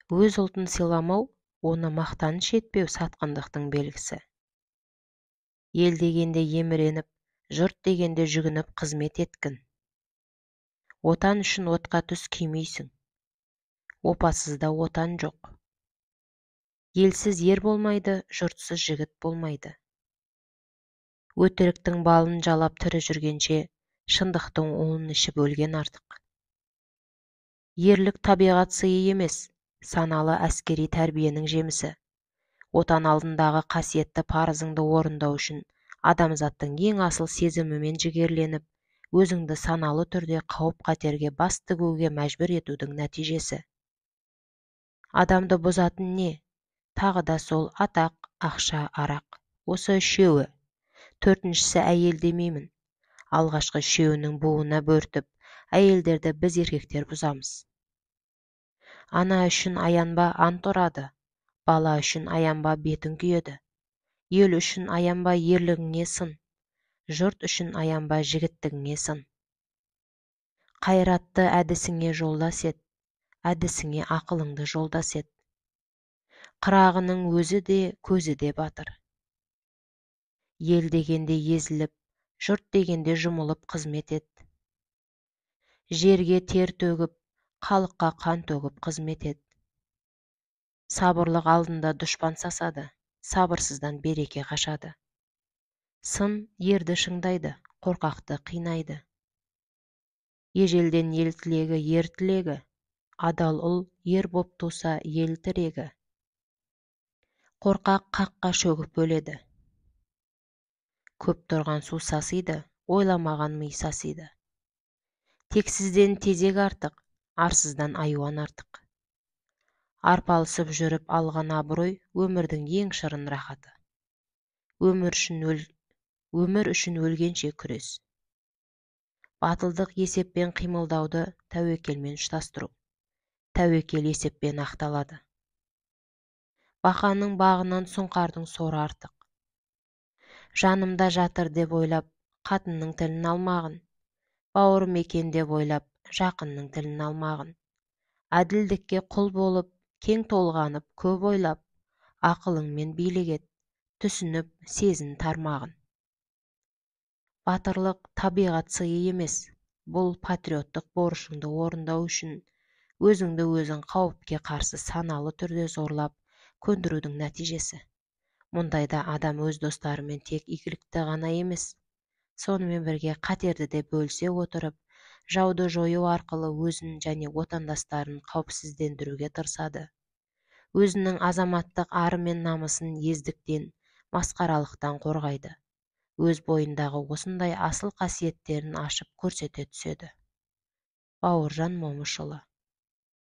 Өз ұлтын сыйламау, оны мақтаныш етпеу сатқындықтың белгісі. Ел дегенде еміреніп, жұрт дегенде жүгініп қызмет еткін. Отан үшін отқа түс күймейсің. Опасызда отан жоқ. Елсіз ер болмайды, жұртсыз жігіт болмайды. Өтіріктің балын жалап тірі жүргенше, шындықтың уын ішіп өлген артық. Ерлік табиғат сыйы емес, саналы әскери тәрбиенің жемісі. Отан алдындағы қасиетті парызыңды орындау үшін адамзаттың ең асыл сезімімен жігерленіп, өзіңді саналы түрде қауіп-қатерге бас тігуге мәжбүр етудің нәтижесі. Адамды бұзатын не? Тағы да сол атақ, ақша, арақ. Осы үшеуі. Төртіншісі әйел демеймін. Алғашқы үшеуінің буына бөртіп, әйелдерді біз еркектер бұзамыз. Ана үшін аянба ант ұрады, бала үшін аянба бетің күйеді. Ел үшін аянба ерлігіңе сын, жұрт үшін аянба жігіттігіңе сын. Қайратты әдісіңе жолдас ет, әдісіңе ақылыңды жолдас ет. Қырағының өзі де, көзі де батыр. Ел дегенде езіліп, жұрт дегенде жұмылып қызмет ет. Жерге тер төгіп, халыққа қан төгіп қызмет ет. Сабырлық алдында дұшпан сасады, сабырсыздан береке қашады. Сын ерді шыңдайды, қорқақты қинайды. Ежелден ел тілегі, ер тілегі, адал ұл ер боп туса ел тірегі. Қорқақ қаққа шөгіп өледі. Көп тұрған су сасиды, ойламаған ми сасиды. Тексізден тезек артық, арсыздан айуан артық. Арпалысып жүріп алған абырой өмірдің ең шырын рахаты. Өмір үшін өлгенше күрес. Батылдық есеппен қимылдауды тәуекелмен ұштастыру. Тәуекел есеппен ақталады. Бақаның бағынан сұңқардың соры артық. Жанымда жатыр деп ойлап, қатынның тілін алмағын. Бауырым екен деп ойлап, жақынның тілін алмағын. Әділдікке құл болып, кең толғанып, көп ойлап, ақылыңмен билік ет, түсініп, сезін тармағын. Батырлық табиғат сыйы емес, бұл патриоттық борышыңды орындау үшін өзіңді өзің қауіпке қарсы саналы түрде зорлап, көндірудің нәтижесі. Мұндайда адам өз достарымен тек игілікті ғана емес, сонымен бірге қатерді де бөлісе отырып, жауды жою арқылы өзін және отандастарын қауіпсіздендіруге тырысады. Өзінің азаматтық ары мен намысын ездіктен, масқаралықтан қорғайды. Өз бойындағы осындай асыл қасиеттерін ашып көрсете түседі. Бауыржан Момышұлы.